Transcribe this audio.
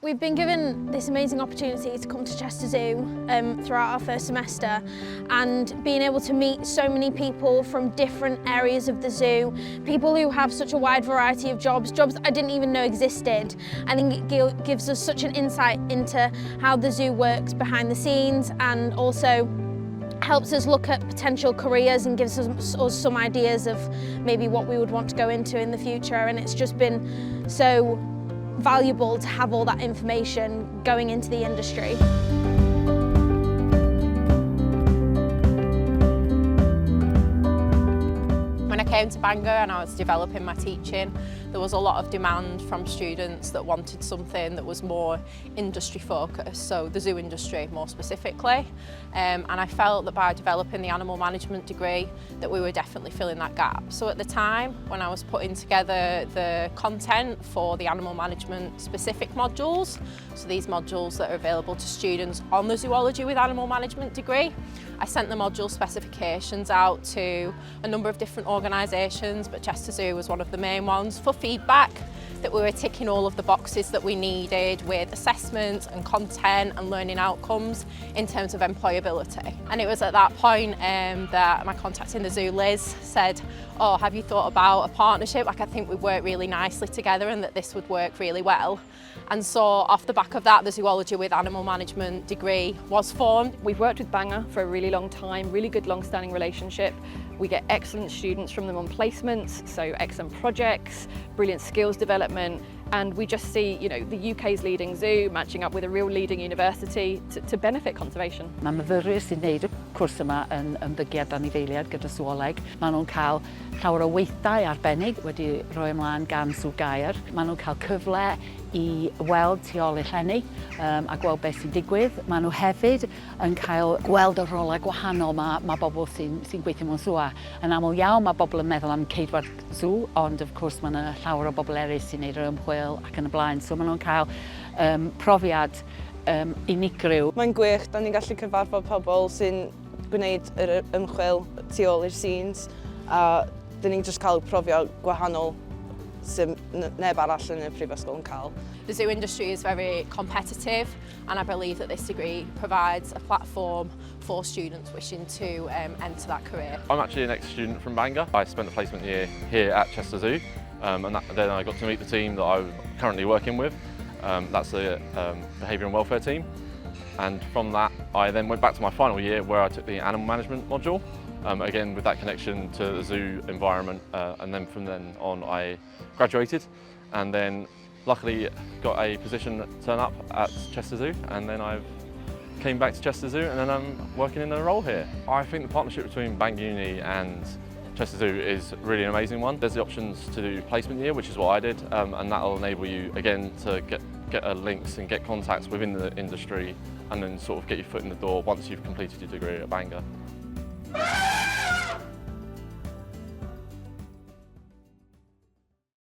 We've been given this amazing opportunity to come to Chester Zoo throughout our first semester, and being able to meet so many people from different areas of the zoo, people who have such a wide variety of jobs I didn't even know existed. I think it gives us such an insight into how the zoo works behind the scenes, and also helps us look at potential careers and gives us some ideas of maybe what we would want to go into in the future. And it's just been so valuable to have all that information going into the industry. When I came to Bangor and I was developing my teaching, there was a lot of demand from students that wanted something that was more industry focused, so the zoo industry more specifically. And I felt that by developing the animal management degree that we were definitely filling that gap. So at the time when I was putting together the content for the animal management specific modules, so these modules that are available to students on the zoology with animal management degree, I sent the module specifications out to a number of different organisations, but Chester Zoo was one of the main ones, for feedback that we were ticking all of the boxes that we needed with assessment and content and learning outcomes in terms of employability. And it was at that point that my contact in the zoo, Liz, said, "Oh, have you thought about a partnership? Like, I think we work really nicely together and that this would work really well." And so off the back of that, the zoology with animal management degree was formed. We've worked with Bangor for a really long time, really good long-standing relationship. We get excellent students from them on placements, so excellent projects, brilliant skills development, and we just see, you know, the UK's leading zoo matching up with a real leading university to benefit conservation. Mae myfyrwyr sy'n neud y cwrs yma yn ymddygiad anifeiliaid gyda sŵoleg. Maen nhw'n cael llawer o weithdai arbennig wedi rhoi ymlaen gan Sŵ Gaer. Maen nhw'n cael cyfle i weld tu ôl eu llenni a gweld beth sy'n digwydd. Maen nhw hefyd yn cael gweld y rolau gwahanol mae bobl sy'n gweithio mewn sŵa. Yn aml iawn mae bobl yn meddwl am ceidwaid sŵ, ond of course mae yna llawer o bobl eraill sy'n neud yr ymchwil ac yn y blaen. So maen nhw'n cael profiad unigryw. Mae'n gwych, da ni'n gallu cyfarfod pobl sy'n gwneud yr ymchwil tu ôl i'r scenes, a da ni'n just cael profiad gwahanol sy'n neb arall yn y prifysgol yn cael. The zoo industry is very competitive, and I believe that this degree provides a platform for students wishing to enter that career. I'm actually an ex-student from Bangor. I spent the placement year here at Chester Zoo, and then I got to meet the team that I'm currently working with. That's the behaviour and welfare team. And from that, I then went back to my final year where I took the animal management module, again with that connection to the zoo environment, and then from then on I graduated and then luckily got a position turn up at Chester Zoo, and then I came back to Chester Zoo and then I'm working in a role here. I think the partnership between Bangor Uni and Chester Zoo is really an amazing one. There's the options to do placement year, which is what I did, and that'll enable you again to get links and get contacts within the industry and then sort of get your foot in the door once you've completed your degree at Bangor.